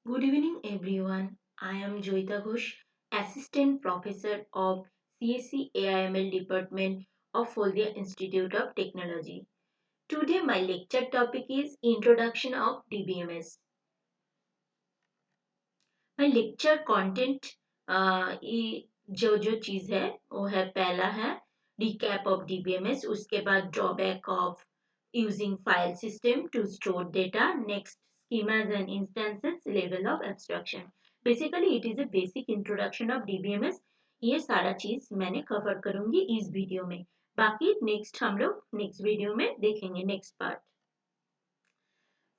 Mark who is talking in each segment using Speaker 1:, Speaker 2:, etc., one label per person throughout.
Speaker 1: Good evening, everyone. I am Joita Ghosh, Assistant Professor of CSC AIML Department of Foldia Institute of Technology. Today, my lecture topic is Introduction of DBMS. My lecture content जो चीज़ है वो है पहला है recap of DBMS, उसके बाद drawback of using file system to store data, next schemas and instances, level of abstraction. Basically, it is a basic introduction of DBMS. ये सारा चीज मैंने कवर करूंगी इस वीडियो में. बाकी नेक्स्ट हम लोग नेक्स्ट वीडियो में देखेंगे next part.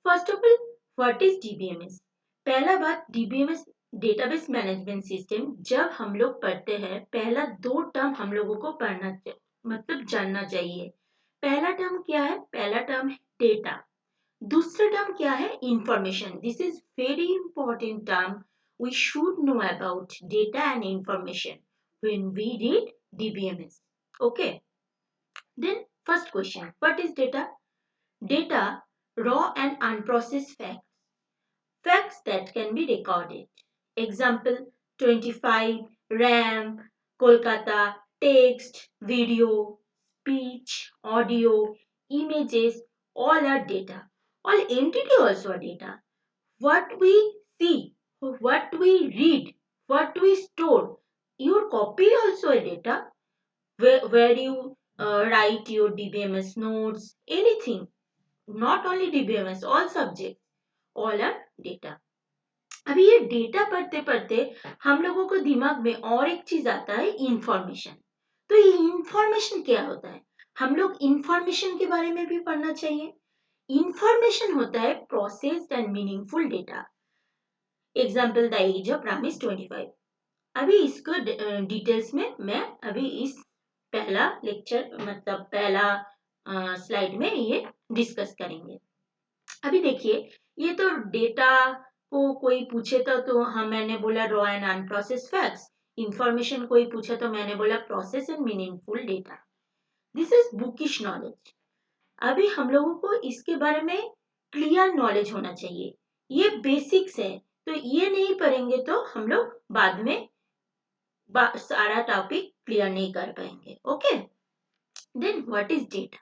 Speaker 1: First of all, what is DBMS? पहला बात, डीबीएमएस डेटाबेस मैनेजमेंट सिस्टम जब हम लोग पढ़ते हैं, पहला दो टर्म हम लोगों को पढ़ना मतलब जानना चाहिए. पहला टर्म क्या है? पहला टर्म है डेटा. दूसरा टर्म क्या है? Information. This is very important term. We should know about data and information when we read DBMS. Okay, then first question, what is data? Data, raw and unprocessed facts. Facts that can be recorded. Example 25, RAM, Kolkata, text, video, speech, audio, images, all are data. All entity also are data. What we see, what we read, what we store, your copy also a data. Where you write your DBMS notes, anything. Not only DBMS, all subjects, all are data. अभी ये data पढ़ते पढ़ते हम लोगों को दिमाग में और एक चीज आता है, इंफॉर्मेशन. तो ये इंफॉर्मेशन क्या होता है? हम लोग इंफॉर्मेशन के बारे में भी पढ़ना चाहिए. इंफॉर्मेशन होता है processed and meaningful data. Example, the age of Ram is 25. अभी इसको डिटेल्स में मैं अभी इस पहला लेक्चर मतलब पहला स्लाइड में ये डिस्कस करेंगे. अभी देखिए, ये तो डेटा को कोई पूछे तो हम मैंने बोला raw and unprocessed facts. Information कोई पूछा तो मैंने बोला process and meaningful data. This is bookish knowledge. अभी हम लोगों को इसके बारे में क्लियर नॉलेज होना चाहिए. ये बेसिक्स है, तो ये नहीं पढ़ेंगे तो हम लोग बाद में सारा टॉपिक क्लियर नहीं कर पाएंगे. Okay, then what is data?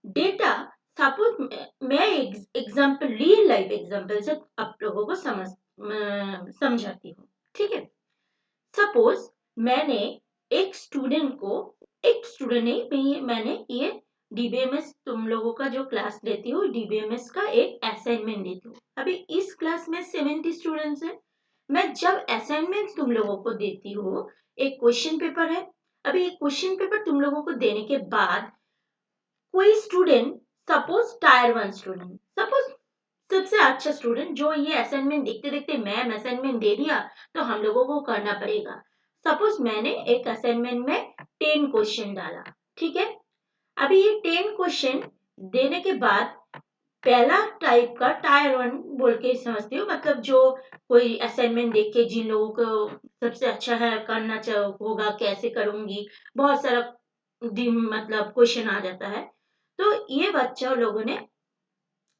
Speaker 1: Data, suppose मैं एग्जांपल, रियल लाइफ एग्जांपल से आप लोगों को समझाती हूँ. ठीक है, सपोज मैंने एक स्टूडेंट को, एक स्टूडेंट नहीं, मैंने ये डीबीएमएस तुम लोगों का जो क्लास लेती हूँ, डीबीएमएस का एक असाइनमेंट देती हूँ. अभी इस क्लास में 70 स्टूडेंट्स हैं. मैं जब असाइनमेंट तुम लोगों को देती हूँ, एक क्वेश्चन पेपर है. अभी एक क्वेश्चन पेपर तुम लोगों को देने के बाद कोई student, suppose tyre 1 student, suppose सबसे अच्छा स्टूडेंट, जो ये असाइनमेंट देखते देखते मैम असाइनमेंट दे दिया तो हम लोगों को करना पड़ेगा. सपोज मैंने एक असाइनमेंट में 10 क्वेश्चन डाला. ठीक है, अभी ये 10 क्वेश्चन देने के बाद पहला टाइप का टायर 1 बोल के समझती हूँ, मतलब जो कोई असाइनमेंट देख के जिन लोगों को सबसे अच्छा है करना होगा, कैसे करूंगी, बहुत सारा मतलब क्वेश्चन आ जाता है. तो ये बच्चा लोगों ने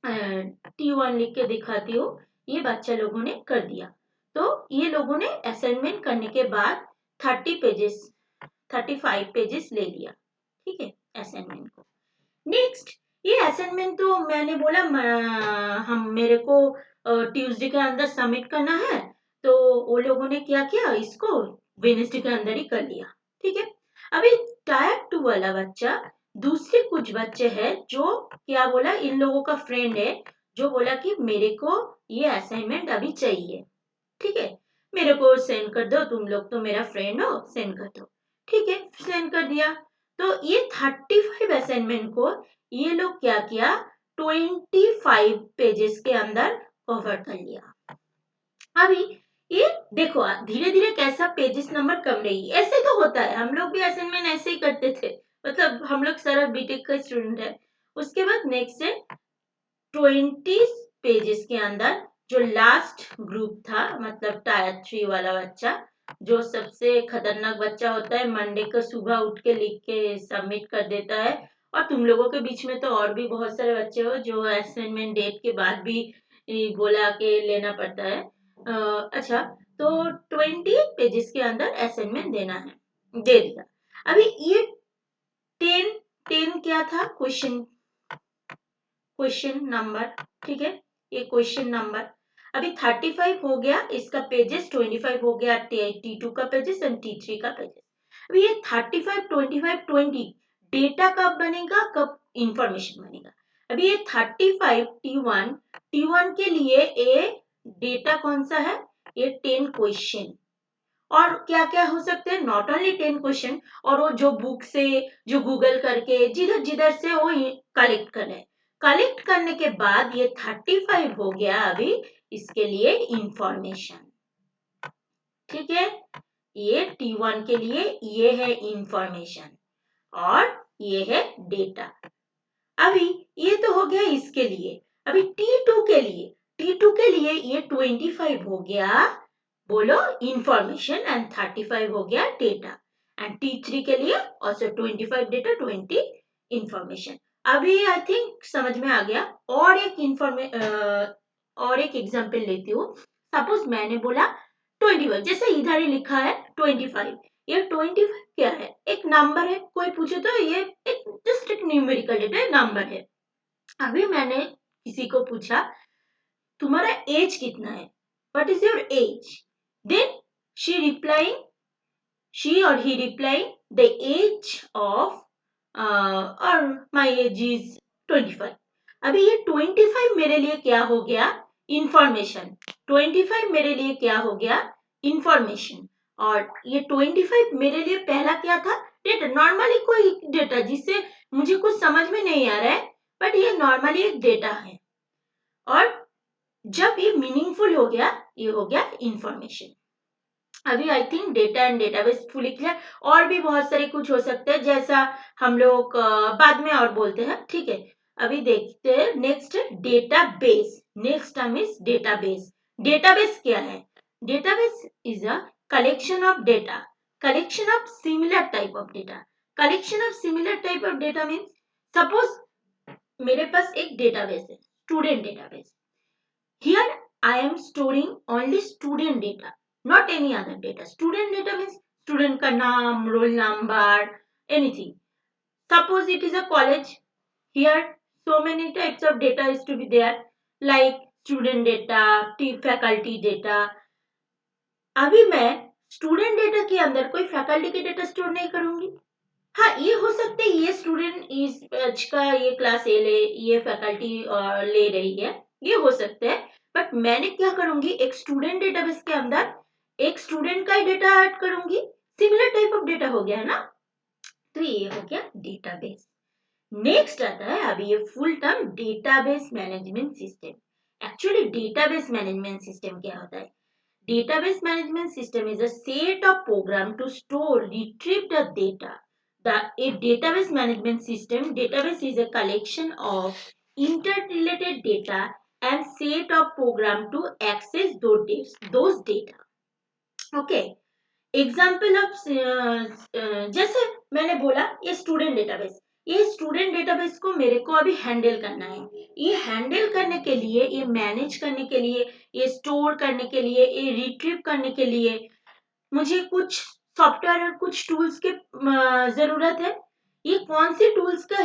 Speaker 1: T1 लिख के दिखाती हूँ, ये बच्चा लोगों ने कर दिया. तो ये लोगों ने असाइनमेंट करने के बाद 35 पेजेस ले लिया. ठीक है, असाइनमेंट को. नेक्स्ट, ये असाइनमेंट तो मैंने बोला हम मेरे को ट्यूसडे के अंदर सबमिट करना है, तो वो लोगों ने क्या किया, इसको वेडनेसडे के अंदर ही कर लिया. ठीक है, अभी टायर 2 वाला बच्चा, दूसरे कुछ बच्चे हैं जो क्या बोला, इन लोगों का फ्रेंड है जो बोला कि मेरे को ये असाइनमेंट अभी चाहिए. ठीक है, मेरे को सेंड कर दो, तुम लोग तो मेरा फ्रेंड हो, सेंड कर दो. ठीक है, सेंड कर दिया. तो ये 35 असाइनमेंट को ये लोग क्या किया, 25 पेजेस के अंदर कवर कर लिया. अभी ये देखो धीरे धीरे कैसा पेजेस नंबर कम रही. ऐसे तो होता है, हम लोग भी असाइनमेंट ऐसे ही करते थे, मतलब हम लोग सारा बीटेक का स्टूडेंट है. उसके बाद नेक्स्ट है 20 पेजेस के अंदर जो लास्ट ग्रुप था, मतलब टायर 3 वाला बच्चा, जो सबसे खतरनाक बच्चा होता है, मंडे को सुबह उठ के लिख के सबमिट कर देता है. और तुम लोगों के बीच में तो और भी बहुत सारे बच्चे हो जो असाइनमेंट डेट के बाद भी बोला के लेना पड़ता है. अच्छा, तो 20 पेजेस के अंदर असाइनमेंट देना है, दे दिया। अभी ये 10 10 क्या था, क्वेश्चन नंबर, ठीक है, ये क्वेश्चन नंबर। अभी 35 हो गया, इसका पेजेस 25 हो गया, T2 का पेजेस एंड T3 का पेजेस। अभी ये 35 25 20 डेटा कब बनेगा, कब इंफॉर्मेशन बनेगा। अभी ये 35 T1 के लिए ए डेटा कौन सा है, ये 10 क्वेश्चन। और क्या क्या हो सकते हैं, नॉट ओनली 10 क्वेश्चन, और वो जो बुक से, जो गूगल करके, जिधर जिधर से वो कलेक्ट करें। कलेक्ट करने के बाद ये 35 हो गया अभी इसके लिए इंफॉर्मेशन, ठीक है। ये T1 के लिए ये है इंफॉर्मेशन और ये है डेटा। अभी ये तो हो गया इसके लिए। अभी T2 के लिए ये 25 हो गया, बोलो इंफॉर्मेशन, एंड 35 हो गया डेटा। एंड T3 के लिए ऑल्सो 25 डेटा 20 इंफॉर्मेशन। अभी आई थिंक समझ में आ गया। और एक एग्जांपल लेती हूँ। सपोज मैंने बोला 21, जैसे इधर ही लिखा है 25। ये 25 क्या है, एक नंबर है। कोई पूछे तो ये एक जस्ट एक न्यूमेरिकल डेटा नंबर है। अभी मैंने किसी को पूछा तुम्हारा एज कितना है, what is your age, then she replying she or he replying the age of or my age is 25। अभी ये 25 मेरे लिए क्या हो गया, इंफॉर्मेशन। 25 मेरे लिए क्या हो गया, इंफॉर्मेशन। और ये 25 मेरे लिए पहला क्या था, डेटा। नॉर्मली कोई डेटा जिससे मुझे कुछ समझ में नहीं आ रहा है, बट ये नॉर्मली एक डेटा है। और जब ये मीनिंगफुल हो गया, ये हो गया इंफॉर्मेशन। अभी I think data and database fully clear. और भी बहुत सारे कुछ हो सकते हैं, जैसा हम लोग बाद में और बोलते हैं, ठीक है। अभी देखते हैं next, database. Next term is database. Database क्या है, database is a collection of data, collection of similar type of data. Collection of similar type of data means, suppose मेरे पास एक डेटाबेस है, student database. Here I am storing only student data, not any other data. Student data means student का नाम, roll number, anything. Suppose it is a college. Here so many types of data is to be there, like student data, faculty data. अभी मैं student data के अंदर कोई faculty के data store नहीं करूंगी। हाँ, ये हो सकता है ये स्टूडेंट इस बैच का ये क्लास ए ले, ये फैकल्टी ले रही है, ये हो सकता है। बट मैंने क्या करूंगी, एक स्टूडेंट डेटाबेस के अंदर एक स्टूडेंट का ही डेटा ऐड करूंगी। सिमिलर टाइप ऑफ डेटा हो गया ना, तो ये हो गया डेटाबेस। नेक्स्ट आता है अभी ये full term database management system. Actually database management system क्या होता है, database management system is a set of program to store, retrieve the data. A database management system, database is a collection of interrelated data and set of program to access those data. Okay. Example of जैसे मैंने बोला ये student database, ये student database को मेरे को अभी handle करना है। ये हैंडल करने के लिए, ये मैनेज करने के लिए, ये स्टोर करने के लिए, ये रिट्रीव करने के लिए मुझे कुछ सॉफ्टवेयर और कुछ टूल्स के जरूरत है। ये कौन सी टूल्स का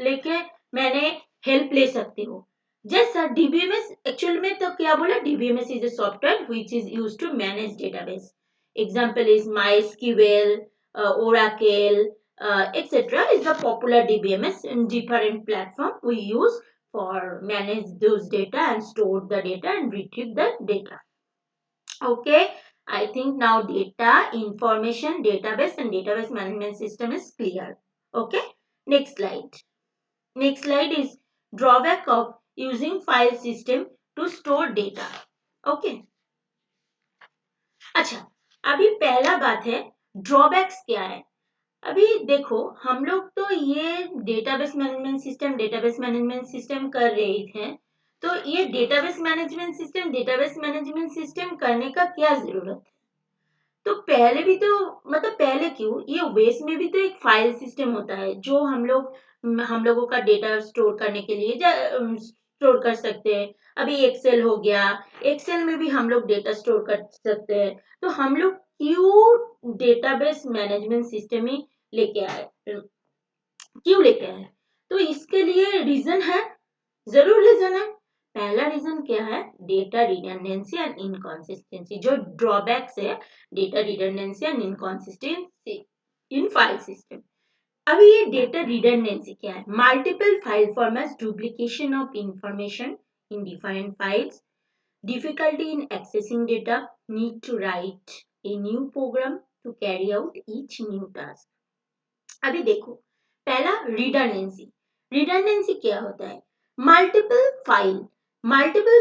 Speaker 1: लेके मैंने हेल्प ले सकती हूँ। जैसा डीबीएमएस, एक्चुअल में तो क्या बोला, DBMS is a software which is used to manage database. Example is MySQL, Oracle, etc. is the popular DBMS in different platform we use for manage those data and store the data and retrieve the data. Okay, I think now data, information, database and database management system is clear. Okay, next slide. Next slide is drawback of using file system to store data. Okay. अच्छा, अभी पहला बात है drawbacks क्या है। अभी देखो हम लोग तो ये डेटाबेस मैनेजमेंट सिस्टम कर रहे थे, तो ये डेटाबेस मैनेजमेंट सिस्टम करने का क्या जरूरत है। तो पहले भी तो, मतलब पहले क्यों, ये वेस में भी तो एक फाइल सिस्टम होता है जो हम लोगों का डेटा स्टोर करने के लिए स्टोर कर सकते हैं। अभी एक्सेल हो गया, एक्सेल में भी हम लोग डेटा स्टोर कर सकते हैं। तो हम लोग क्यों डेटाबेस मैनेजमेंट सिस्टम ही लेके आए, क्यों लेके आए? तो इसके लिए रीजन है, जरूर रीजन है। पहला रीजन क्या है? डेटा रिडंडेंसी एंड इनकॉन्सिस्टेंसी, जो ड्रॉबैक्स है data redundancy and inconsistency in file system. अभी ये डेटा रिडंडेंसी क्या है? Multiple file formats, duplication of information in different files, difficulty in accessing data, need to write a new program to carry out each new task. अभी देखो, पहला redundancy. Redundancy क्या होता है? मल्टीपल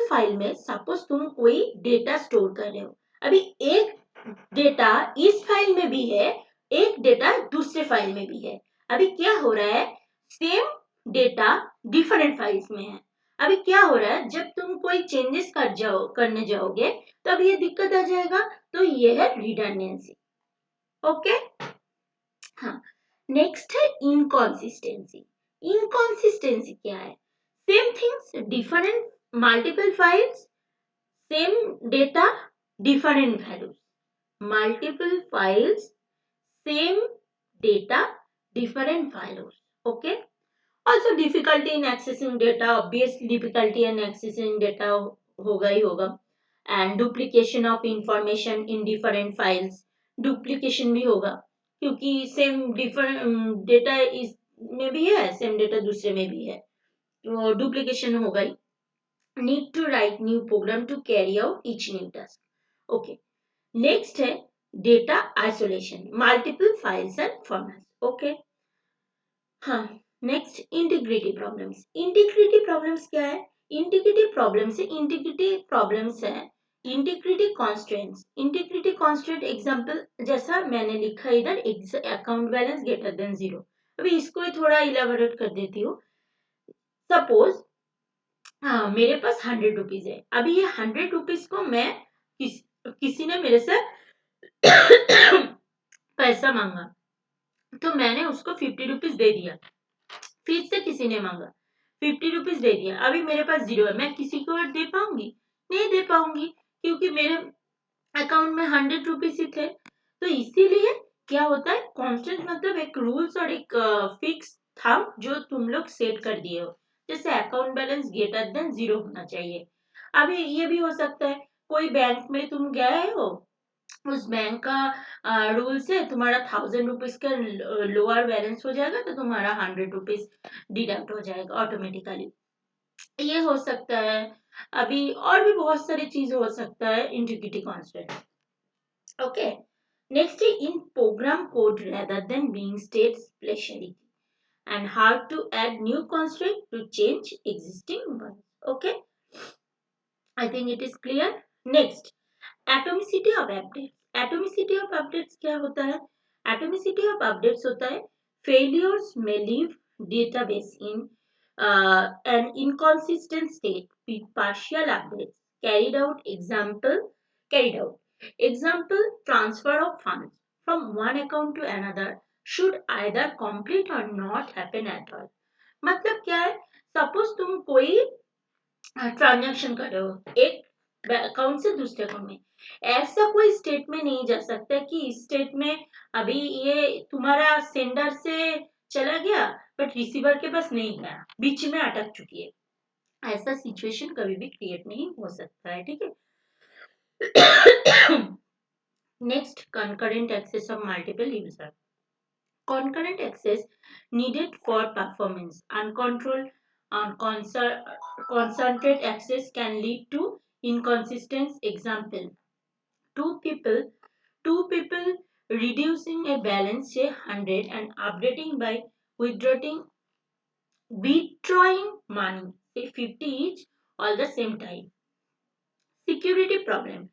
Speaker 1: फाइल में suppose तुम कोई डेटा स्टोर कर रहे हो, अभी एक डेटा इस फाइल में भी है, एक डेटा दूसरे फाइल में भी है। अभी क्या हो रहा है? सेम डेटा डिफरेंट फाइल्स में है। अभी क्या हो रहा है? जब तुम कोई चेंजेस करने जाओगे तब ये दिक्कत आ जाएगा। तो ये है रिडंडेंसी। ओके, हाँ। नेक्स्ट है इनकॉन्सिस्टेंसी। इनकॉन्सिस्टेंसी क्या है? Same things, different multiple files, same data, different values. Multiple files, same data, different values. Okay. Also difficulty in accessing data, obviously difficulty in accessing data होगा ही होगा। And duplication of information in different files, duplication भी होगा क्योंकि same different data इस में भी है, same data दूसरे में भी है, तो डुप्लीकेशन होगा ही। Need to write new program to carry out each new task. Okay, next है data isolation, multiple files and formats. Okay, हाँ। Next integrity problems. Integrity problems क्या है? इंटीग्रिटी प्रॉब्लम्स है integrity constraints. Integrity constraint example जैसा मैंने लिखा इधर, account balance greater than 0। अभी इसको ही थोड़ा इलाबोरेट कर देती हूँ। सपोज हाँ, मेरे पास 100 रुपीज है। अभी ये 100 रुपीज को मैं किसी ने मेरे से पैसा मांगा, तो मैंने उसको 50 रुपीज दे दिया। फिर से किसी ने मांगा, 50 रुपीज दे दिया। अभी मेरे पास 0 है, मैं किसी को और दे पाऊंगी? नहीं दे पाऊंगी, क्योंकि मेरे अकाउंट में 100 रुपीज ही थे। तो इसीलिए क्या होता है? कांस्टेंट मतलब एक रूल्स और एक फिक्स था जो तुम लोग सेट कर दिए हो। जैसे अकाउंट बैलेंस ग्रेटर देन 0 होना चाहिए। अभी ये भी हो सकता है कोई बैंक में तुम गए हो, उस बैंक का रूल से तुम्हारा 1000 रुपीज का लोअर बैलेंस हो जाएगा, तो तुम्हारा 100 रुपीज डिडक्ट हो जाएगा ऑटोमेटिकली। ये हो सकता है। अभी और भी बहुत सारी चीज हो सकता है integrity constant. Okay, next in program code rather than being state speciality and how to add new constraint to change existing ones. Okay, I think it is clear. Next, atomicity of updates. Atomicity of updates क्या होता है? Atomicity of updates होता है failures में leave database in an inconsistent state with partial updates carried out. Example, transfer of funds from one account to another should either complete or not happen at all. मतलब क्या है? Suppose तुम कोई transaction कर रहे हो एक अकाउंट से दूसरे अकाउंट में, ऐसा कोई स्टेट में नहीं जा सकता कि इस स्टेट में अभी ये तुम्हारा सेंडर से चला गया बट रिसीवर के पास नहीं गया, बीच में अटक चुकी है। ऐसा सिचुएशन कभी भी क्रिएट नहीं हो सकता है, ठीक है। Next, concurrent access of multiple user. Concurrent access needed for performance. Uncontrolled concentrate access can lead to inconsistent. Example: two people, two people reducing a balance say 100 and updating by withdrawing money say 50 each all the same time. Security problem: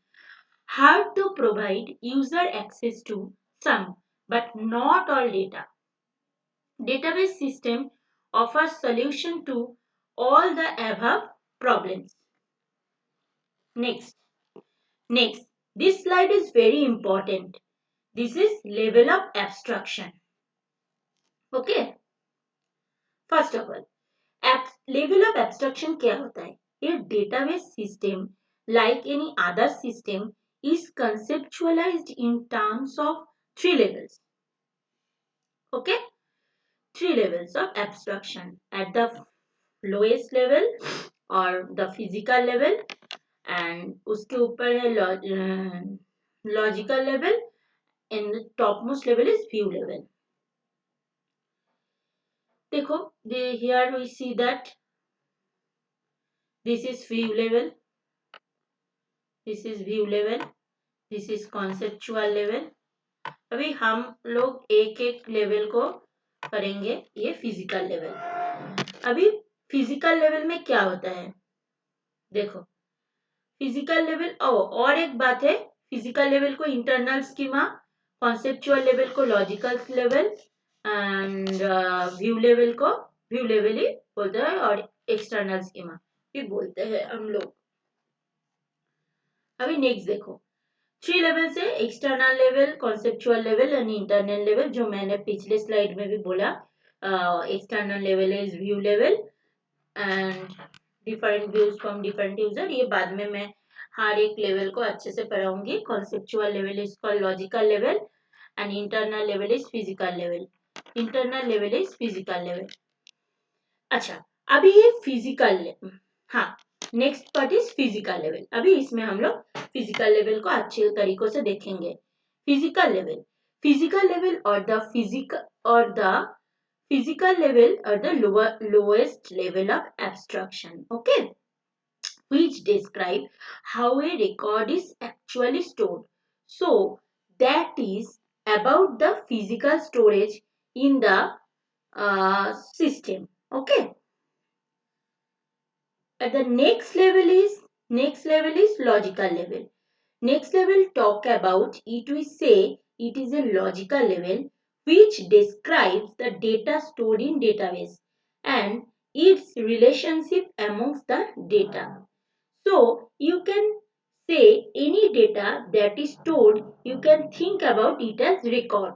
Speaker 1: how to provide user access to some but not all data. Database system offers solution to all the above problems. Next, next, this slide is very important. This is level of abstraction. Okay. First of all, level of abstraction क्या होता है? A database system, like any other system, is conceptualized in terms of three levels. Okay, three levels of abstraction. At the lowest level or the physical level, and उसके ऊपर है logical level, and the topmost level is view level. देखो, here we see that this is view level, this is view level, this is conceptual level. अभी हम लोग एक एक level को करेंगे. ये फिजिकल लेवल. अभी फिजिकल लेवल में क्या होता है? देखो, फिजिकल लेवल और एक बात है, फिजिकल लेवल को इंटरनल स्कीमा, कॉन्सेप्चुअल लेवल को logical level, and view level को व्यू लेवल ही बोलते हैं, और एक्सटर्नल स्कीमा भी बोलते हैं हम लोग. अभी नेक्स्ट देखो, थ्री लेवल से external level, conceptual level and internal level, जो मैंने पिछले स्लाइड में भी बोला. External level is view level and different views from different user. ये बाद में मैं हर एक लेवल को अच्छे से पढ़ाऊंगी. Conceptual level is called logical level and internal level is physical level. Internal level is physical level. अच्छा, अभी ये फिजिकल, हाँ, next part is physical level. अभी इसमें हम लोग फिजिकल लेवल को अच्छे तरीकों से देखेंगे. फिजिकल लेवल और the physical level or the lowest level of abstraction, okay, which describe how a record is actually stored. So that is about the physical storage in the system, okay. At the next level is logical level. Next level talk about it, we say it is a logical level which describes the data stored in database and its relationship amongst the data. So you can say any data that is stored, you can think about it as record.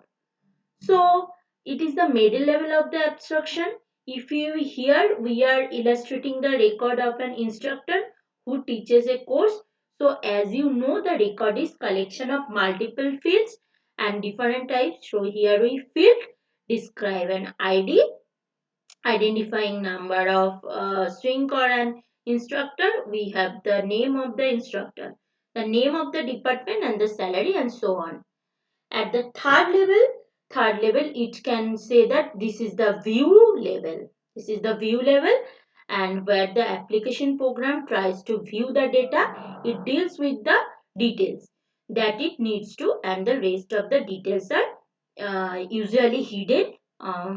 Speaker 1: So it is the middle level of the abstraction. If you here we are illustrating the record of an instructor who teaches a course. So as you know, the record is collection of multiple fields and different types. So here we field describe an ID, identifying number of string or an instructor. We have the name of the instructor, the name of the department and the salary and so on. At the third level, it can say that this is the view level. This is the view level, and where the application program tries to view the data, it deals with the details that it needs to, and the rest of the details are usually hidden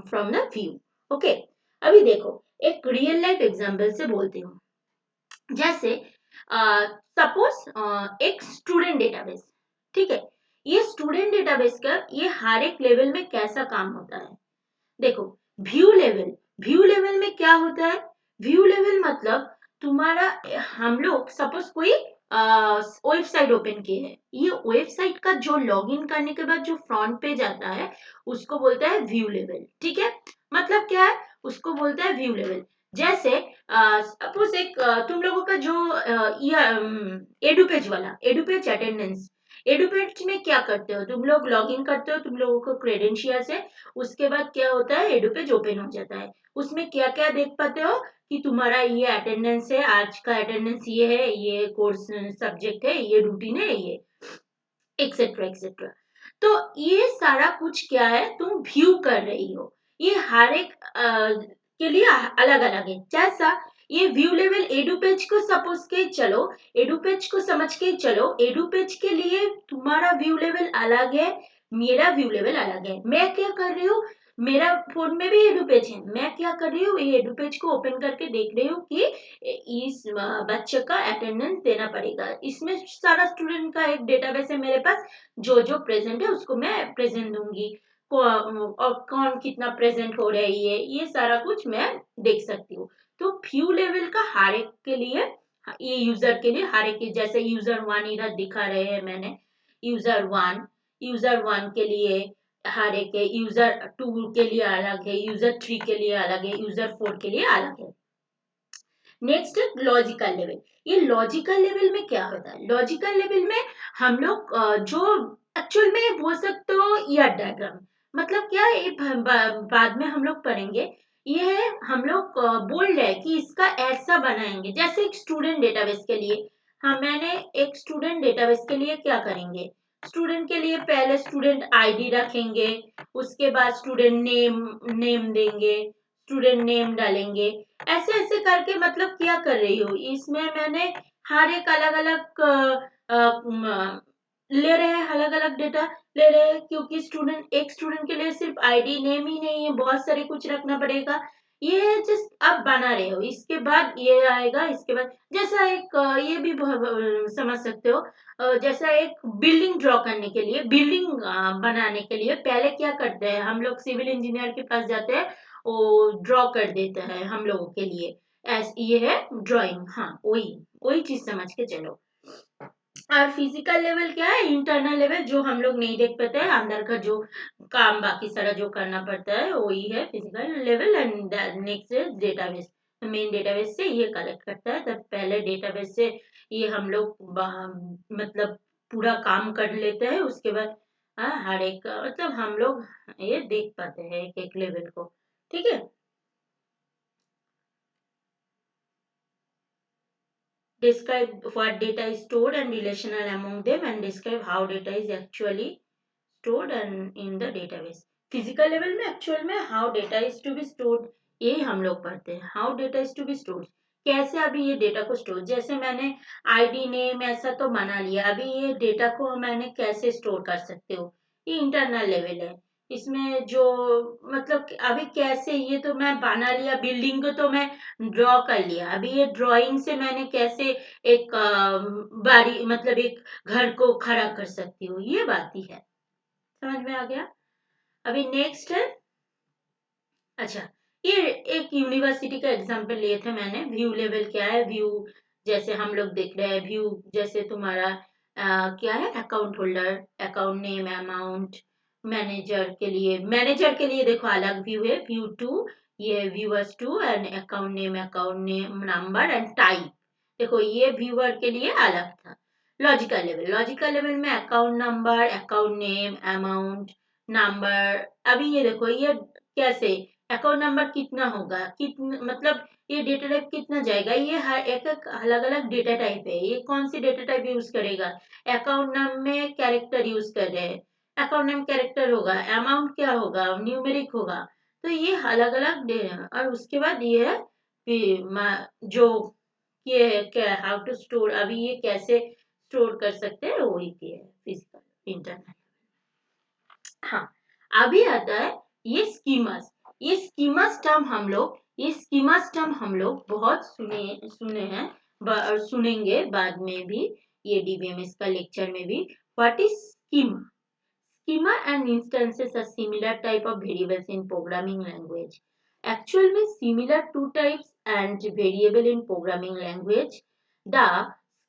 Speaker 1: from the view. Okay. अभी देखो, एक real life example से बोलती हूँ. जैसे suppose एक student database, ठीक है. ये स्टूडेंट डेटाबेस का ये हर एक लेवल में कैसा काम होता है? देखो, व्यू लेवल में क्या होता है? व्यू लेवल मतलब तुम्हारा, हम लोग सपोज कोई वेबसाइट ओपन किए है. ये वेबसाइट का जो लॉगिन करने के बाद जो फ्रंट पेज आता है उसको बोलता है व्यू लेवल. ठीक है, मतलब क्या है, उसको बोलता है व्यू लेवल. जैसे सपोज एक तुम लोगों का जो एडुपेज अटेंडेंस, एडुपेज में क्या करते हो तुम लोग? लॉग इन करते हो, तुम लोगों को क्रेडेंशियल्स है. उसके बाद क्या होता है, एडुपेज ओपन हो जाता है. उसमें क्या क्या देख पाते हो कि तुम्हारा ये अटेंडेंस है, आज का अटेंडेंस ये है, ये कोर्स सब्जेक्ट है, ये रूटीन है, ये एक्सेट्रा एक्सेट्रा. तो ये सारा कुछ क्या है, तुम व्यू कर रही हो. ये हर एक के लिए अलग अलग है. जैसा ये व्यू लेवल एडुपेज को सपोज के चलो, एडुपेज को समझ के चलो. एडुपेज के लिए तुम्हारा व्यू लेवल अलग है, मेरा व्यू लेवल अलग है. मैं क्या कर रही हूँ, मेरा फोन में भी एडुपेज है. मैं क्या कर रही हूँ, ये एडुपेज को ओपन करके देख रही हूँ कि इस बच्चे का अटेंडेंस देना पड़ेगा. इसमें सारा स्टूडेंट का एक डेटाबेस है मेरे पास, जो जो प्रेजेंट है उसको मैं प्रेजेंट दूंगी, और कौन कितना प्रेजेंट हो रही है, ये सारा कुछ मैं देख सकती हूँ. तो व्यू लेवल का हर एक के लिए, ये यूजर के लिए हर एक, जैसे यूजर 1 इधर दिखा रहे हैं मैंने, यूजर वन के लिए हर एक है, यूजर 2 के लिए अलग है, यूजर 3 के लिए अलग है, यूजर 4 के लिए अलग है. नेक्स्ट है लॉजिकल लेवल। ये लॉजिकल लेवल में क्या होता है? लॉजिकल लेवल में हम लोग जो एक्चुअल में बोल सकते हो या डायग्राम, मतलब क्या है, ये बाद में हम लोग पढ़ेंगे। ये है हम लोग बोल रहे हैं कि इसका ऐसा बनाएंगे, जैसे एक स्टूडेंट डेटाबेस के लिए। हाँ, मैंने एक स्टूडेंट डेटाबेस के लिए क्या करेंगे, स्टूडेंट के लिए पहले स्टूडेंट आईडी रखेंगे, उसके बाद स्टूडेंट नेम देंगे, स्टूडेंट नेम डालेंगे, ऐसे ऐसे करके। मतलब क्या कर रही हूँ इसमें, मैंने हर एक अलग अलग ले रहे हैं, अलग अलग डेटा ले रहे हैं, क्योंकि स्टूडेंट, एक स्टूडेंट के लिए सिर्फ आईडी नेम ही नहीं है, बहुत सारे कुछ रखना पड़ेगा। ये जस्ट अब बना रहे हो, इसके बाद ये आएगा, इसके बाद जैसा एक ये भी समझ सकते हो। जैसा एक बिल्डिंग ड्रॉ करने के लिए, बिल्डिंग बनाने के लिए पहले क्या करते हैं हम लोग, सिविल इंजीनियर के पास जाते हैं, वो ड्रॉ कर देता है हम लोगों के लिए। ये है ड्राइंग। हाँ, वही वही चीज समझ के चलो। और फिजिकल लेवल क्या है, इंटरनल लेवल, जो हम लोग नहीं देख पाते हैं, अंदर का जो काम बाकी सारा जो करना पड़ता है वही है फिजिकल लेवल। एंड नेक्स्ट है डेटाबेस। मेन डेटाबेस से ये कलेक्ट करता है, तब पहले डेटाबेस से ये हम लोग मतलब पूरा काम कर लेते हैं, उसके बाद हर एक मतलब हम लोग ये देख पाते हैं एक एक लेवल को। ठीक है। Describe what data is stored and relational among them, and describe how data is actually stored and in the database. Physical level में एक्चुअल में how data is to be stored, ये हम लोग पढ़ते हैं। How data is to be stored, कैसे अभी ये डेटा को स्टोर, जैसे मैंने आईडी नेम ऐसा तो बना लिया, अभी ये डेटा को मैंने कैसे स्टोर कर सकते हो, ये इंटरनल लेवल है। इसमें जो मतलब अभी कैसे, ये तो मैं बना लिया, बिल्डिंग को तो मैं ड्रॉ कर लिया, अभी ये ड्राइंग से मैंने कैसे एक बारी मतलब एक घर को खड़ा कर सकती हूँ, ये बात ही है। समझ में आ गया? अभी नेक्स्ट है, अच्छा, ये एक यूनिवर्सिटी का एग्जांपल लिए थे मैंने। व्यू लेवल क्या है, व्यू जैसे हम लोग देख रहे हैं, व्यू जैसे तुम्हारा क्या है, account holder, account name, amount. Manager के लिए देखो अलग व्यू है, व्यू टू, ये viewers two, and account name number and type. देखो ये व्यूअर के लिए अलग था। लॉजिकल लेवल में account number, account name, amount, number. अभी ये देखो, ये कैसे अकाउंट नंबर कितना होगा, कितना मतलब ये डेटा टाइप कितना जाएगा, ये हर एक एक अलग अलग डेटा टाइप है, ये कौन सी डेटा टाइप यूज करेगा। अकाउंट नाम में कैरेक्टर यूज कर रहे हैं, अकाउंट नेम कैरेक्टर होगा, अमाउंट क्या होगा, न्यूमेरिक होगा। तो ये अलग अलग और उसके बाद ये है जो ये क्या, हाउ टू स्टोर, अभी ये कैसे स्टोर कर सकते हैं, वही है फिजिकल इंटरनेट। हाँ, अभी आता है ये स्कीमास। ये स्कीमास टर्म हम लोग बहुत सुने सुने हैं, और सुनेंगे बाद में भी, ये डीबीएमएस का लेक्चर में भी। What is schema? Schema and instances are similar type of variables in programming language. Actual means similar two types and variable in programming language. The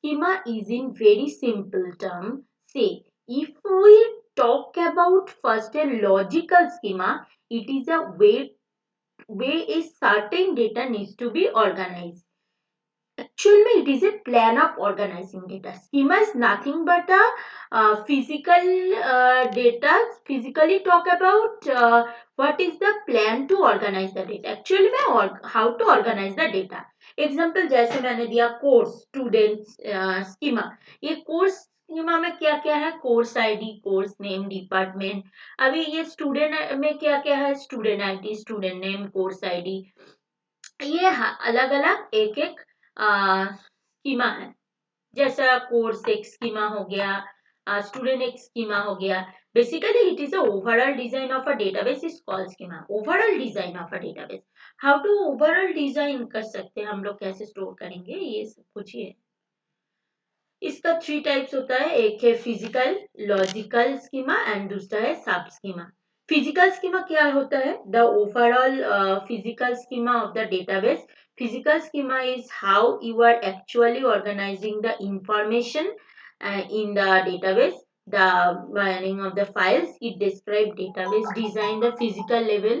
Speaker 1: schema is in very simple term. Say, if we talk about first a logical schema, it is a way a certain data needs to be organized. Actually, it is a plan of organizing data. Schema is nothing but a physical data. Physically talk about what is the plan to organize the data. Actually, में how to organize the data. Example जैसे मैंने दिया course student schema. ये course schema में क्या क्या है, course ID, course name, department. अभी ये स्टूडेंट में क्या क्या है, student ID, student name, course ID. ये अलग अलग एक एक स्कीमा है। जैसा कोर्स एक स्कीमा हो गया, स्टूडेंट एक स्कीमा हो गया। Basically it is overall design of a database is called schema. Overall design of a database, how to overall design कर सकते हैं हम लोग, कैसे स्टोर करेंगे, ये सब कुछ ही है। इसका थ्री टाइप्स होता है, एक है फिजिकल लॉजिकल स्कीमा एंड दूसरा है सब स्कीमा। फिजिकल स्कीमा क्या होता है, the overall physical schema of the database. Physical schema is how you are actually organizing the information in the database, the wiring of the files. It describes database design, the physical level,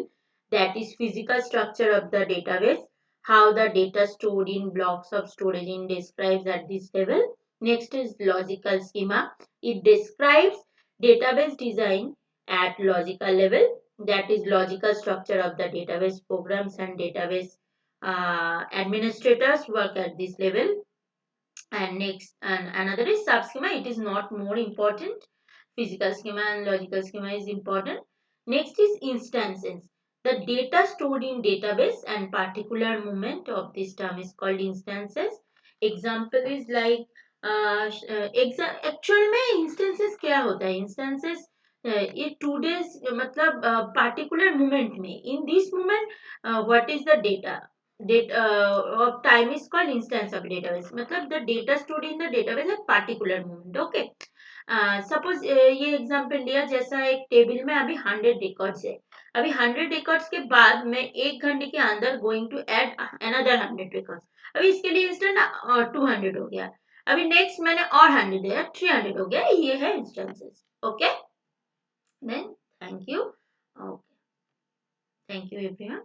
Speaker 1: that is physical structure of the database. how the data stored in blocks of storage in describes at this level. Next is logical schema. It describes database design at logical level, that is logical structure of the database. Programs and database administrators work at this level. And next, and another is subschema. It is not more important. Physical schema and logical schema is important. Next is instances. The data stored in database and particular movement of this term is called instances. Example is like actual में instances क्या होता है? Instances ये two days मतलब particular moment में, in this moment what is the data date of time is called instance of database. मतलब the data stored in the database at particular moment. Okay. Suppose ये example लिया, जैसा एक table में अभी 100 records है, अभी 100 रिकॉर्ड्स के बाद मैं 1 घंटे के अंदर going to add another 100 records. अभी इसके लिए इंस्टेंट 200 हो गया, अभी नेक्स्ट मैंने और 100 दिया, 300 हो गया। ये है instances. Okay, then thank you. Okay, thank you everyone.